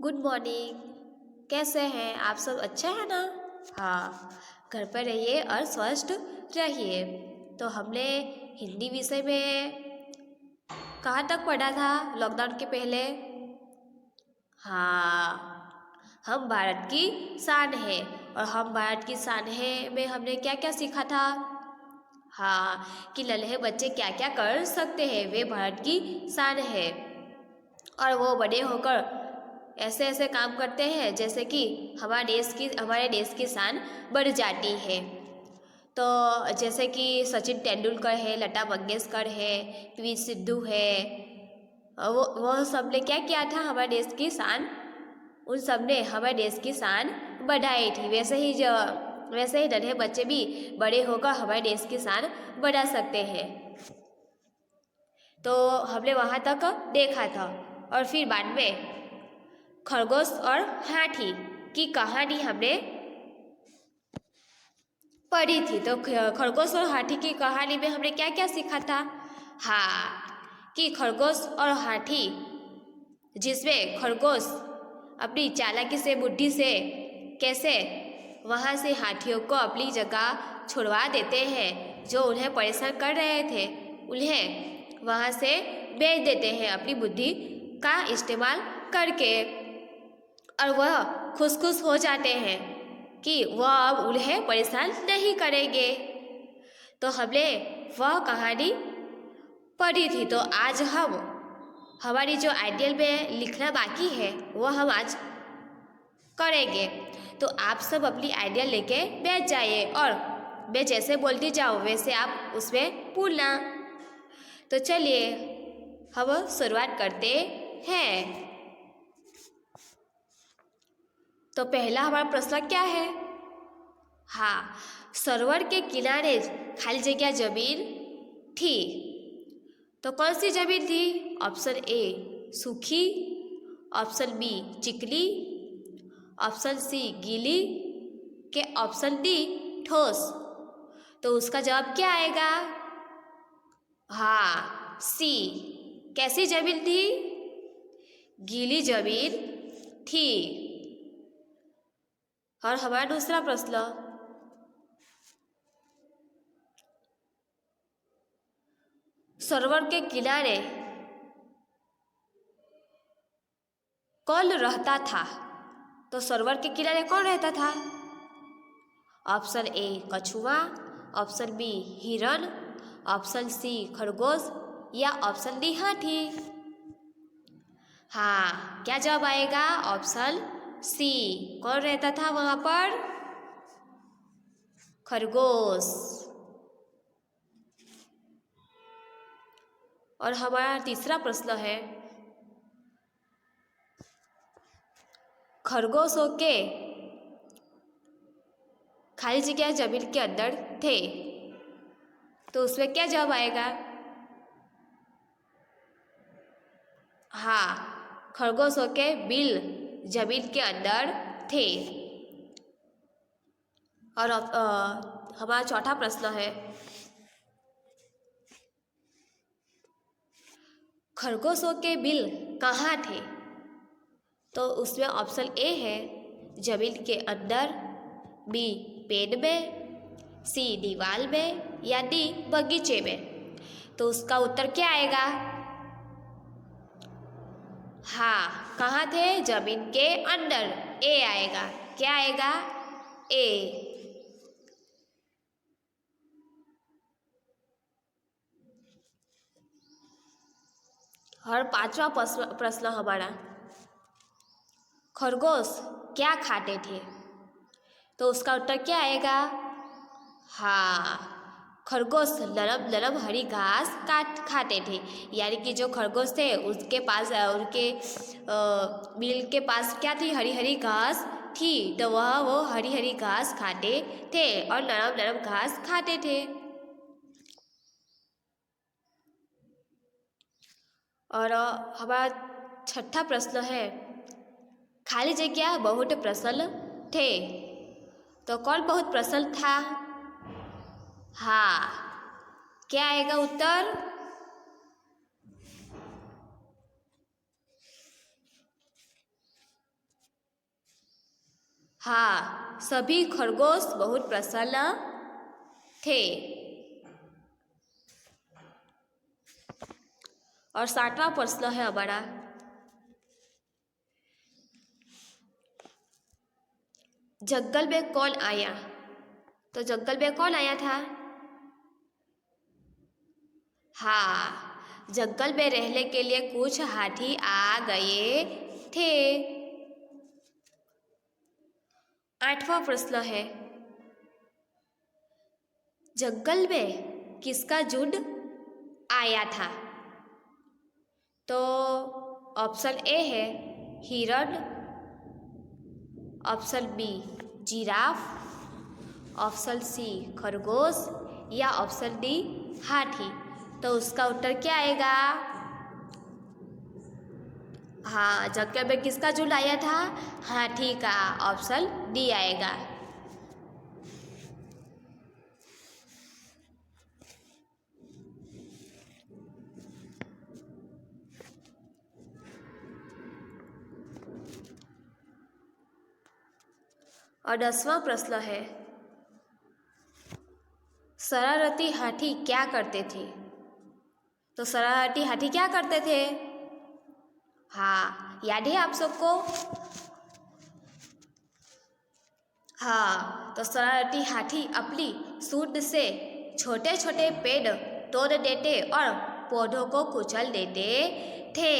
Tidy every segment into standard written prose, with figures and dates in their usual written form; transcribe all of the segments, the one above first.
Good morning. कैसे हैं आप सब? अच्छे हैं ना? हाँ, घर पर रहिए और स्वस्थ रहिए। तो हमने हिंदी विषय में कहाँ तक पढ़ा था लॉकडाउन के पहले? हाँ, हम भारत की शान है। और हम भारत की शान है में हमने क्या क्या सीखा था? हाँ, कि लल्हे बच्चे क्या क्या कर सकते हैं, वे भारत की शान है। और वो बड़े होकर ऐसे ऐसे काम करते हैं जैसे कि हमारे देश की शान बढ़ जाती है। तो जैसे कि सचिन तेंदुलकर है, लता मंगेशकर है, पीवी सिद्धू है, वो सब ने क्या किया था हमारे देश की शान, उन सब ने हमारे देश की शान बढ़ाई थी। वैसे ही नन्हे बच्चे भी बड़े होकर हमारे देश की शान बढ़ा सकते हैं। तो हमने वहाँ तक देखा था। और फिर बाद में खरगोश और हाथी की कहानी हमने पढ़ी थी। तो खरगोश और हाथी की कहानी में हमने क्या क्या सीखा था? हाँ, कि खरगोश और हाथी, जिसमें खरगोश अपनी चालाकी से, बुद्धि से कैसे वहाँ से हाथियों को अपनी जगह छुड़वा देते हैं, जो उन्हें परेशान कर रहे थे उन्हें वहाँ से भेज देते हैं अपनी बुद्धि का इस्तेमाल करके। और वह खुश खुश हो जाते हैं कि वह अब उन्हें परेशान नहीं करेंगे। तो हमने वह कहानी पढ़ी थी। तो आज हम हमारी जो आइडियल में लिखना बाकी है वो हम आज करेंगे। तो आप सब अपनी आइडियल लेके बैठ जाइए और मैं जैसे बोलती जाऊँ वैसे आप उसमें बोलना। तो चलिए हम शुरुआत करते हैं। तो पहला हमारा प्रश्न क्या है? हाँ, सरोवर के किनारे खाली जगह जमीन थी। तो कौन सी जमीन थी? ऑप्शन ए सूखी, ऑप्शन बी चिकनी, ऑप्शन सी गीली के ऑप्शन डी ठोस। तो उसका जवाब क्या आएगा? हाँ, सी। कैसी जमीन थी? गीली जमीन थी। और हमारा दूसरा प्रश्न, सरोवर के किनारे कौन रहता था? तो सरोवर के किनारे कौन रहता था? ऑप्शन ए कछुआ, ऑप्शन बी हिरन, ऑप्शन सी खरगोश या ऑप्शन डी हाथी। हाँ, क्या जवाब आएगा? Option C. कौन रहता था वहां पर? खरगोश। और हमारा तीसरा प्रश्न है, खरगोशों के खाली जगह जमीन के अंदर थे। तो उसमें क्या जवाब आएगा? हाँ, खरगोशों के बिल जमीन के अंदर थे। और हमारा चौथा प्रश्न है, खरगोशों के बिल कहाँ थे? तो उसमें ऑप्शन ए है जमीन के अंदर, बी पेड़ में, सी दीवार में या डी बगीचे में। तो उसका उत्तर क्या आएगा? हाँ, कहाँ थे? जमीन के अंदर। ए आएगा। क्या आएगा? ए। और पांचवा प्रश्न हमारा, खरगोश क्या खाते थे? तो उसका उत्तर क्या आएगा? हाँ, खरगोश नरम नरम हरी घास काट खाते थे। यानी कि जो खरगोश थे उसके पास उनके बिल के पास क्या थी? हरी हरी घास थी। तो वो हरी हरी घास खाते थे और नरम नरम घास खाते थे। और हमारा छठा प्रश्न है, खाली जगह बहुत प्रसन्न थे। तो कौन बहुत प्रसन्न था? हाँ, क्या आएगा उत्तर? हाँ, सभी खरगोश बहुत प्रसन्न थे। और 60वां प्रश्न है हमारा, जंगल में कौन आया? तो जंगल में कौन आया था? हाँ, जंगल में रहने के लिए कुछ हाथी आ गए थे। 8वां प्रश्न है, जंगल में किसका झुंड आया था? तो ऑप्शन ए है हिरण, option B giraffe, option C खरगोश या ऑप्शन डी हाथी। तो उसका उत्तर क्या आएगा? हाँ, जंगल में किसका झुंड आया था? हाथी का। ऑप्शन डी आएगा। और 10वां प्रश्न है, शरारती हाथी क्या करते थे? तो शरारती हाथी क्या करते थे? हाँ, याद है आप सबको? हाँ, तो शरारती हाथी अपनी सूंड से छोटे छोटे पेड़ तोड़ देते और पौधों को कुचल देते थे।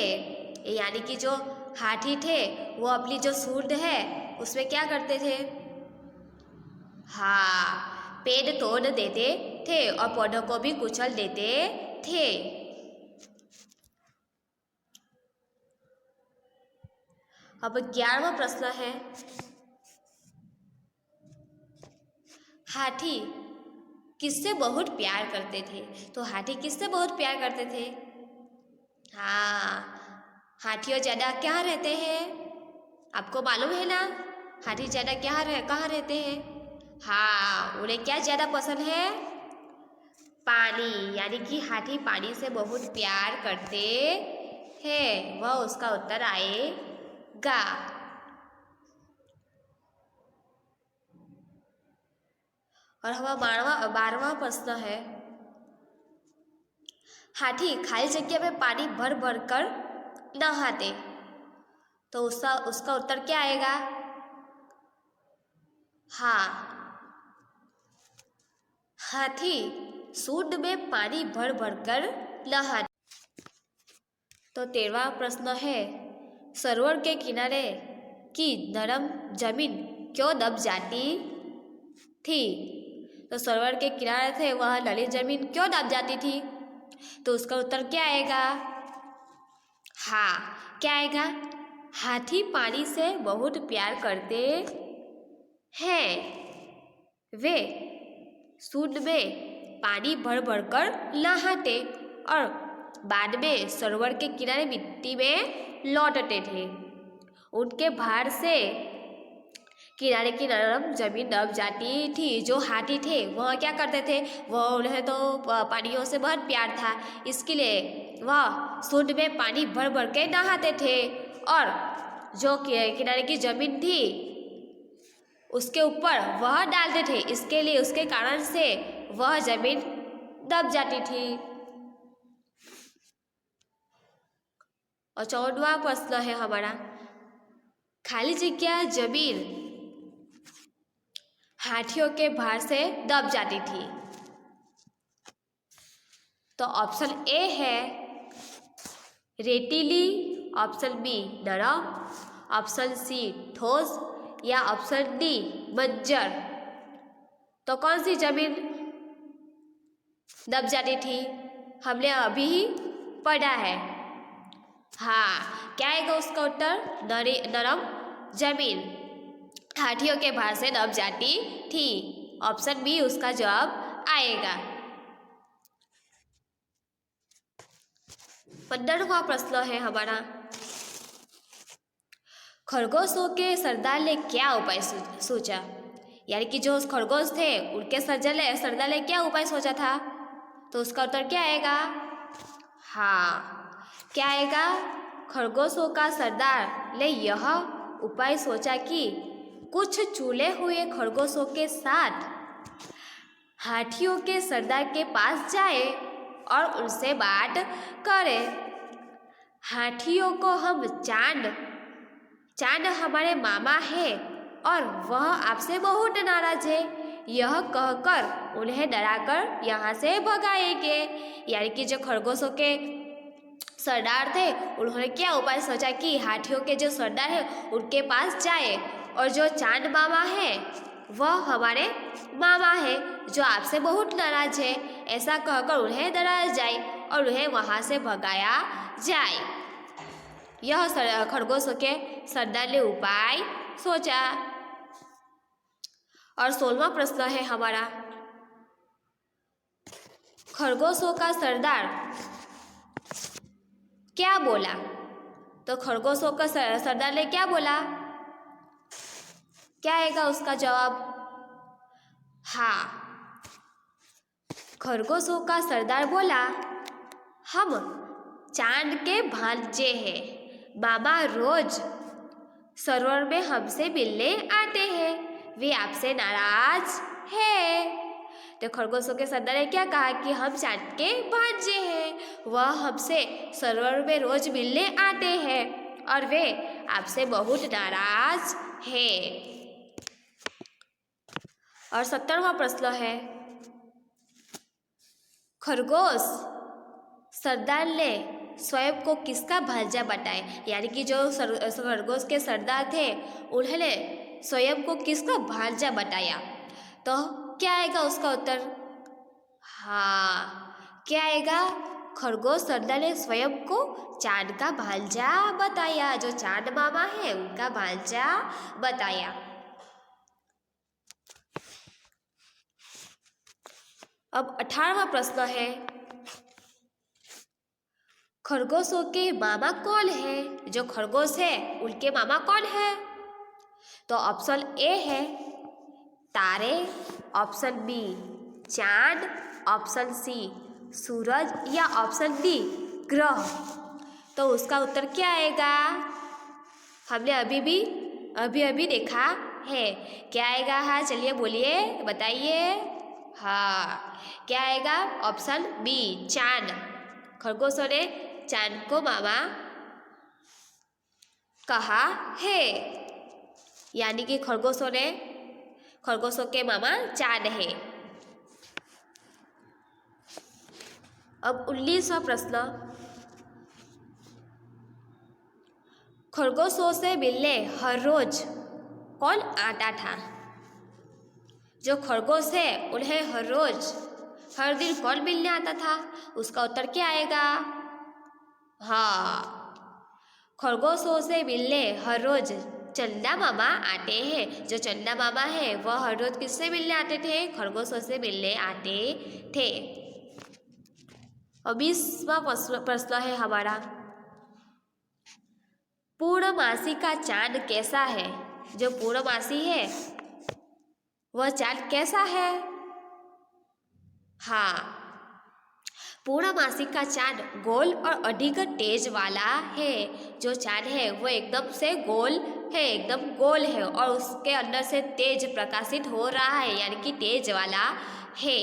यानी कि जो हाथी थे वो अपनी जो सूंड है उसमें क्या करते थे? हाँ, पेड़ तोड़ देते थे और पौधों को भी कुचल देते थे। अब 11वां प्रश्न है, हाथी किससे बहुत प्यार करते थे? तो हाथी किससे बहुत प्यार करते थे? हाँ, हाथियों ज़्यादा क्या रहते हैं? आपको मालूम है ना, हाथी ज़्यादा कहाँ रहते हैं? हाँ, उन्हें क्या ज़्यादा पसंद है? पानी। यानी कि हाथी पानी से बहुत प्यार करते हैं। वह उसका उत्तर आएगा। और हमारा 12वां प्रश्न है, हाथी खाली जगह में पानी भर भर कर नहाते। तो उसका उत्तर क्या आएगा? हाँ, हाथी सूंड में पानी भर भर कर नहाते। तो 13वां प्रश्न है, सरोवर के किनारे की नरम जमीन क्यों दब जाती थी? तो सरोवर के किनारे थे वह नरम जमीन क्यों दब जाती थी? तो उसका उत्तर क्या आएगा? हाँ, क्या आएगा? हाथी पानी से बहुत प्यार करते हैं। वे सूंड में पानी भर भर कर नहाते और बाद में सरोवर के किनारे मिट्टी में लौटते थे। उनके भार से किनारे की नरम जमीन दब जाती थी। जो हाथी थे वह क्या करते थे? वह उन्हें तो पानियों से बहुत प्यार था, इसके लिए वह सूंड में पानी भर भर के नहाते थे और जो किनारे की जमीन थी उसके ऊपर वह डालते थे। इसके लिए उसके कारण से वह जमीन दब जाती थी। और 14वां प्रश्न है हमारा, खाली जगह जमीन हाथियों के भार से दब जाती थी। तो ऑप्शन ए है रेतीली, ऑप्शन बी नरम, ऑप्शन सी ठोस या ऑप्शन डी बंजर। तो कौन सी जमीन दब जाती थी? हमने अभी ही पढ़ा है। हाँ, क्या आएगा उसका उत्तर? नरम जमीन हाथियों के भार से दब जाती थी। ऑप्शन बी उसका जवाब आएगा। 15वां प्रश्न है हमारा, खरगोशों के सरदार ने क्या उपाय सोचा? यानी कि जो खरगोश थे उनके सरदार ने क्या उपाय सोचा था? तो उसका उत्तर क्या आएगा? हाँ, क्या आएगा? खरगोशों का सरदार ने यह उपाय सोचा कि कुछ चूले हुए खरगोशों के साथ हाथियों के सरदार के पास जाए और उनसे बात करे। हाथियों को हम चांद हमारे मामा है और वह आपसे बहुत नाराज है, यह कहकर उन्हें डराकर यहाँ से भगाएंगे। यानी कि जो खरगोशों के सरदार थे उन्होंने क्या उपाय सोचा कि हाथियों के जो सरदार है उनके पास जाए और जो चांद मामा है वह हमारे मामा है जो आपसे बहुत नाराज है, ऐसा कहकर उन्हें डराया जाए और उन्हें वहाँ से भगाया जाए। यह खरगोशों के सरदार ने उपाय सोचा। और 16वां प्रश्न है हमारा, खरगोशों का सरदार क्या बोला? तो खरगोशों का सरदार ने क्या बोला? क्या आएगा उसका जवाब? हाँ, खरगोशों का सरदार बोला, हम चांद के भांजे हैं, मामा रोज सरोवर में हमसे मिलने आते हैं, वे आपसे नाराज है। तो खरगोशों के सरदार ने क्या कहा कि हम चांद के भांजे हैं, वह हमसे सरोवर में रोज मिलने आते हैं और वे आपसे बहुत नाराज है। और 17वां प्रश्न है, खरगोश सरदार ने स्वयं को किसका भांजा बताया? यानी कि जो खरगोश के सरदार थे उन्होंने स्वयं को किसका भांजा बताया? तो क्या आएगा उसका उत्तर? हाँ, क्या आएगा? खरगोश सरदार ने स्वयं को चांद का भांजा बताया, जो चांद मामा है उनका भांजा बताया। अब 18वां प्रश्न है, खरगोशों के मामा कौन है? जो खरगोश है उनके मामा कौन है? तो ऑप्शन ए है तारे, ऑप्शन बी चांद, ऑप्शन सी सूरज या ऑप्शन डी ग्रह। तो उसका उत्तर क्या आएगा? हमने अभी देखा है, क्या आएगा? हाँ चलिए बोलिए, बताइए। हाँ, क्या आएगा? ऑप्शन बी चांद। खरगोशों ने चांद को मामा कहा है, यानी कि खरगोशों के मामा चांद है। अब 19वां प्रश्न, खरगोशों से मिलने हर रोज कौन आता था? जो खरगोश है उन्हें हर दिन कौन मिलने आता था? उसका उत्तर क्या आएगा? हाँ, खरगोशों से मिलने हर रोज चंदा मामा आते हैं। जो चंदा मामा है वह हर रोज किससे मिलने आते थे? खरगोशों से मिलने आते थे। और 20वां प्रश्न है हमारा, पूर्णमासी का चांद कैसा है? जो पूर्णमासी है वह चांद कैसा है? हाँ, पूर्णमासी का चांद गोल और अधिक तेज वाला है। जो चांद है वो एकदम से गोल है और उसके अंदर से तेज प्रकाशित हो रहा है, यानी कि तेज वाला है।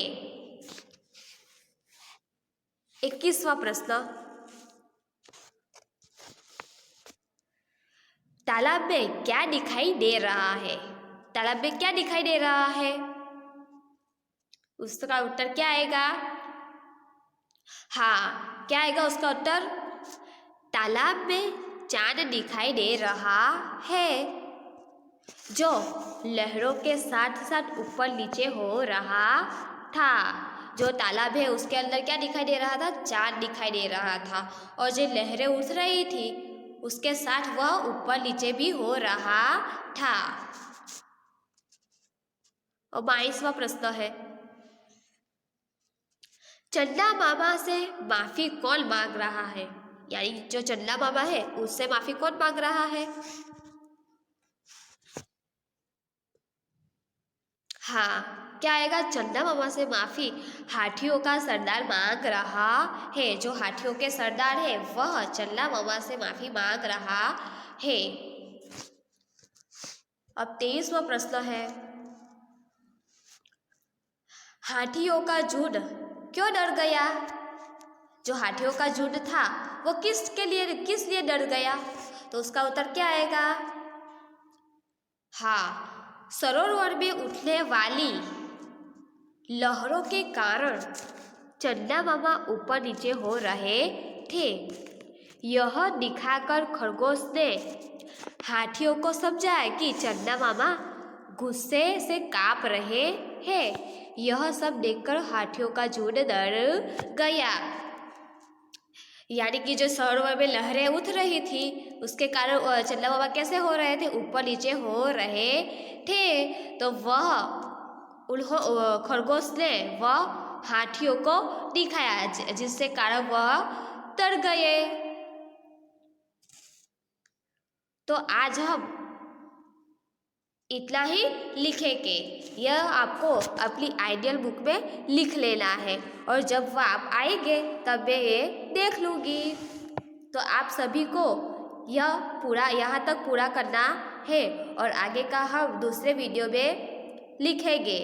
21वां प्रश्न, तालाब में क्या दिखाई दे रहा है? तालाब में क्या दिखाई दे रहा है? उसका उत्तर क्या आएगा? हाँ, क्या आएगा उसका उत्तर? तालाब में चांद दिखाई दे रहा है जो लहरों के साथ साथ ऊपर नीचे हो रहा था। जो तालाब है उसके अंदर क्या दिखाई दे रहा था? चांद दिखाई दे रहा था, और जो लहरें उठ रही थी उसके साथ वह ऊपर नीचे भी हो रहा था। और 22वां प्रश्न है, चंदा मामा से माफी कौन मांग रहा है? यानी जो चंदा मामा है उससे माफी कौन मांग रहा है? हाँ, क्या आएगा? चंदा मामा से माफी हाथियों का सरदार मांग रहा है। जो हाथियों के सरदार है वह चंदा मामा से माफी मांग रहा है। अब 23वां प्रश्न है, हाथियों का झुंड क्यों डर गया? जो हाथियों का झुंड था वो किस लिए डर गया? तो उसका उत्तर क्या आएगा? हाँ, सरोवर में उठने वाली लहरों के कारण चंदा मामा ऊपर नीचे हो रहे थे। यह दिखाकर खरगोश ने हाथियों को समझाया कि चंदा मामा गुस्से से कांप रहे हैं। यह सब देखकर हाथियों का झुंड डर गया। यानी कि जो सरोवर में लहरें उठ रही थी उसके कारण चंदा मामा कैसे हो रहे थे? ऊपर नीचे हो रहे थे। तो खरगोश ने वह हाथियों को दिखाया जिससे कारण वह डर गए। तो आज हम इतना ही लिखेंगे। यह आपको अपनी आइडियल बुक में लिख लेना है और जब वह आप आएंगे तब मैं ये देख लूँगी। तो आप सभी को यह पूरा यहाँ तक पूरा करना है और आगे का हम दूसरे वीडियो में लिखेंगे।